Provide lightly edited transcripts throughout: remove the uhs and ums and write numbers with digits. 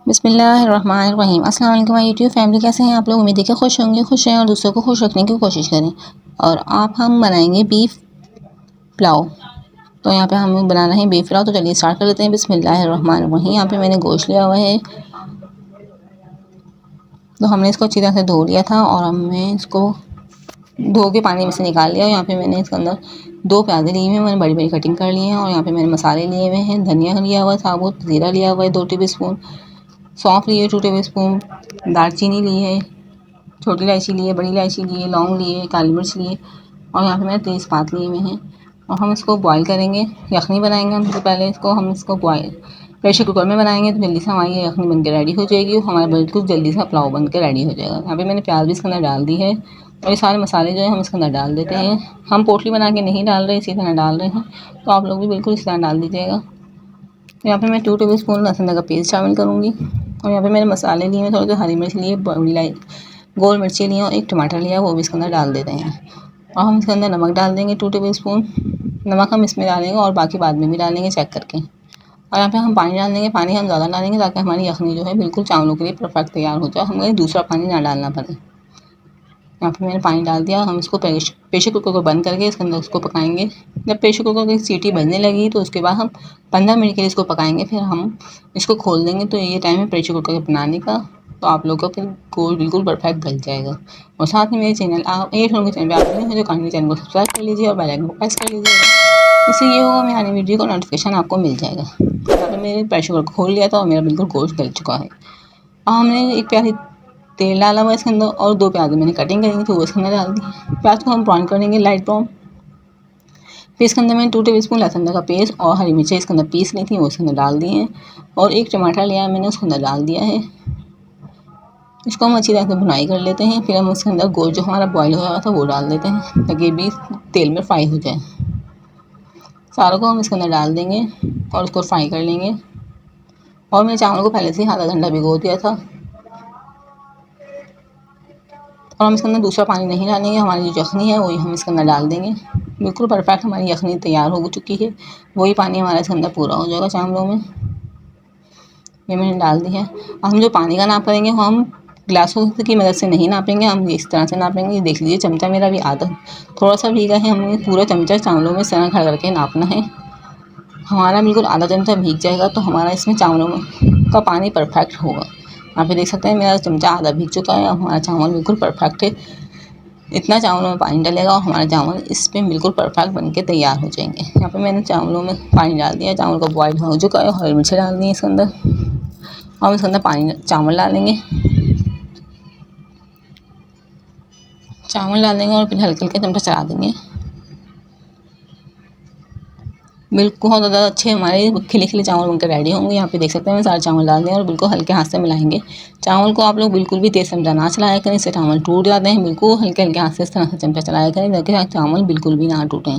बिस्मिल्लाहिर्रहमानिर्रहीम। अस्सलाम वालेकुम माय यूट्यूब फैमिली, कैसे हैं आप लोग। उम्मीद है कि खुश होंगे, खुश रहें और दूसरों को खुश रखने की कोशिश करें। और हम बनाएंगे बीफ पुलाव। तो यहाँ पे हमें बनाना है बीफ पुलाव। तो चलिए स्टार्ट कर लेते हैं। बिस्मिल्लाहिर्रहमानिर्रहीम। यहाँ पे मैंने गोश्त लिया हुआ है, तो हमने इसको अच्छी तरह से धो लिया था और हमने इसको धो के पानी में से निकाल लिया। यहाँ पे मैंने इसके अंदर 2 प्याज़ें ली हुई हैं, मैंने बड़ी बड़ी कटिंग कर ली हैं। और यहाँ पे मैंने मसाले लिए हुए हैं, धनिया लिया हुआ है साबुत, ज़ीरा लिया हुआ है 2 टेबल स्पून, सौंफ लिए 2 टेबल स्पून, दालचीनी ली है, छोटी इलायची ली है, बड़ी इलायची ली है, लौंग लिए, काली मिर्च लिए और यहाँ पे मैंने तेज़पात लिए हुए हैं। और हम इसको बॉईल करेंगे, यखनी बनाएंगे। हम सबसे पहले हम इसको बॉईल प्रेशर कुकर में बनाएंगे तो जल्दी से हमारी ये यखनी बन के रेडी हो जाएगी और हमारा बिल्कुल जल्दी से पुलाव बन के रेडी हो जाएगा। यहाँ पे मैंने प्याज भी इसके अंदर डाल दी है और ये सारे मसाले जो है हम इसके अंदर डाल देते हैं। हम पोटली बना के नहीं डाल रहे, इसी तरह डाल रहे हैं, तो आप लोग भी बिल्कुल इसी तरह डाल दीजिएगा। यहाँ पे मैं 2 टेबल स्पून लहसुन का पेस्ट शामिल करूँगी। और यहाँ पे मैंने मसाले लिए हैं, थोड़े से हरी मिर्च लिए, बड़ी गोल मिर्ची लिए और 1 टमाटर लिया, वो भी इसके अंदर डाल देते हैं। और हम इसके अंदर नमक डाल देंगे 2 टेबल स्पून। नमक हम इसमें डालेंगे और बाकी बाद में भी डालेंगे चेक करके। और यहाँ पे हम पानी डाल देंगे। पानी हम ज़्यादा डालेंगे ताकि हमारी यखनी जो है बिल्कुल चावलों के लिए परफेक्ट तैयार हो जाए, हमें दूसरा पानी ना डालना पड़े। यहाँ पे मैंने पानी डाल दिया। हम इसको प्रेशर कुकर को बंद करके इसके अंदर उसको पकाएंगे। जब प्रेशर कुकर की सीटी बजने लगी तो उसके बाद हम 15 मिनट के लिए इसको पकाएंगे, फिर हम इसको खोल देंगे। तो ये टाइम है प्रेशर कुकर के बनाने का, तो आप लोगों का फिर गोश्त बिल्कुल परफेक्ट गल जाएगा। और साथ में मेरे चैनल आप एक के चैनल पर आप जो कानूनी चैनल को सब्सक्राइब कर लीजिए और बेल आइकन को प्रेस कर लीजिएगा। इससे ये होगा मेरी वीडियो का नोटिफिकेशन आपको मिल जाएगा। यहाँ पर मैंने प्रेशर कुकर खोल लिया था और मेरा बिल्कुल गोश्त गल चुका है। और हमने एक प्याली तेल डाला हुआ इसके अंदर और 2 प्याज मैंने कटिंग करी थी, वो इसके अंदर डाल दी। प्याज को हम ब्राउन करेंगे, लाइट ब्राउन। फिर इसके अंदर मैंने 2 टेबल स्पून लहसुन का पेस्ट और हरी मिर्ची इसके अंदर पीस ली थी, वो इसके अंदर डाल दी हैं। और 1 टमाटर लिया है मैंने, उसके अंदर डाल दिया है। इसको हम अच्छी तरह से भुनाई कर लेते हैं। फिर हम उसके अंदर गोश्त जो हमारा बॉयल हो रहा था वो डाल देते हैं ताकि ये भी तेल में फ्राई हो जाए। सारों को हम इसके अंदर डाल देंगे और उसको फ्राई कर लेंगे। और मैंने चावल को पहले से ही आधा घंटा भिगो दिया था। और हम इसके अंदर दूसरा पानी नहीं डालेंगे, हमारी जो यखनी है वही हम इसके अंदर डाल देंगे। बिल्कुल परफेक्ट हमारी यखनी तैयार हो चुकी है, वही पानी हमारा इसके अंदर पूरा हो जाएगा चावलों में। ये मैंने डाल दी है। हम जो पानी का नाप करेंगे वो हम ग्लासों की मदद से नहीं नापेंगे, हम इस तरह से नापेंगे। ये देख लीजिए चमचा मेरा भी आधा थोड़ा सा भीगा है, हमें पूरा चमचा चावलों में इस तरह खड़ा करके नापना है। हमारा बिल्कुल आधा चमचा भीग जाएगा तो हमारा इसमें चावलों में का पानी परफेक्ट होगा। यहाँ पे देख सकते हैं मेरा चमचा आधा भीग चुका है और हमारा चावल बिल्कुल परफेक्ट है। इतना चावलों में पानी डालेगा और हमारे चावल इस पे बिल्कुल परफेक्ट बन के तैयार हो जाएंगे। यहाँ पे मैंने चावलों में पानी डाल दिया, चावल को बॉयल हो चुका है, हरी मिर्ची डाल दी है इसके अंदर। और इसके अंदर चावल डालेंगे और फिर हल्के हल्के चमचा चला देंगे। बिल्कुल बहुत ज़्यादा अच्छे हमारे खिले खिले चावल बनकर रेडी होंगे। यहाँ पे देख सकते हैं मैं सारे चावल डाल दें और बिल्कुल हल्के हाथ से मिलाएंगे। चावल को आप लोग बिल्कुल भी तेज़ चमचा ना चलाया करें, इससे चावल टूट जाते हैं। बिल्कुल हल्के हल्के हाथ से इस तरह से चमचा चलाया करें ताकि चावल बिल्कुल भी ना टूटें।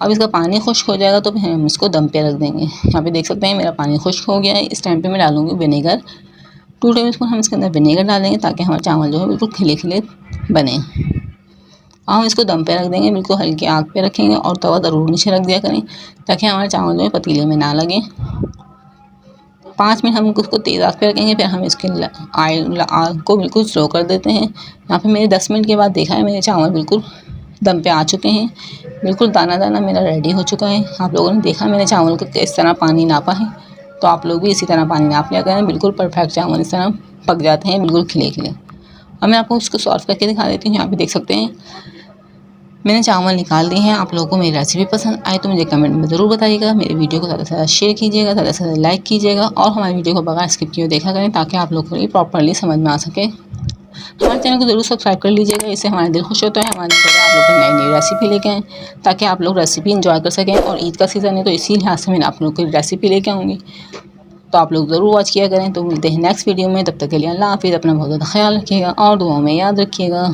अब इसका पानी खुश्क हो जाएगा तो फिर हम इसको दम पे रख देंगे। यहाँ पे देख सकते हैं मेरा पानी खुश्क हो गया है। इस टाइम पे मैं डालूंगी विनेगर, 2 टेबल स्पून हम इसके अंदर विनेगर डालेंगे ताकि हमारे चावल जो है बिल्कुल खिले खिले बने। हम इसको दम पे रख देंगे, बिल्कुल हल्की आग पे रखेंगे और तवा ज़रूर नीचे रख दिया करें ताकि हमारे चावल जो है पतीले में ना लगे। 5 मिनट हम उसको तेज़ आग पे रखेंगे, फिर हम इसके आग को बिल्कुल स्लो कर देते हैं। यहाँ पे मेरे 10 मिनट के बाद देखा है मेरे चावल बिल्कुल दम पे आ चुके हैं, बिल्कुल दाना दाना मेरा रेडी हो चुका है। आप लोगों ने देखा मैंने चावल को किस तरह पानी नापा है, तो आप लोग भी इसी तरह पानी नाप लिया करें। बिल्कुल परफेक्ट चावल इस तरह पक जाते हैं, बिल्कुल खिले खिले। अब मैं आपको उसको सॉल्व करके दिखा देती हूँ। यहाँ पे देख सकते हैं मैंने चावल निकाल दिए हैं। आप लोगों को मेरी रेसिपी पसंद आए तो मुझे कमेंट में ज़रूर बताइएगा। मेरी वीडियो को ज़्यादा से ज़्यादा शेयर कीजिएगा, ज़्यादा से ज़्यादा लाइक कीजिएगा और हमारी वीडियो को बगैर स्किप किए देखा करें ताकि आप लोगों को ये प्रॉपर्ली समझ में आ सके। हमारे चैनल को ज़रूर सब्सक्राइब कर लीजिएगा, इससे हमारा दिल खुश होता है। हमारे चैनल आप लोग नई नई रेसिपी लेके आएँ ताकि आप लोग रेसिपी इंजॉय कर सकें। और ईद का सीज़न है तो इसी लिहाज से मैं आप लोग की रेसिपी लेके आऊँगी, तो आप लोग ज़रूर वॉच किया करें। तो मिलते हैं नेक्स्ट वीडियो में, तब तक के लिए अल्लाह हाफ़िज़। अपना बहुत ज़्यादा ख्याल रखिएगा और दुआओं में याद रखिएगा।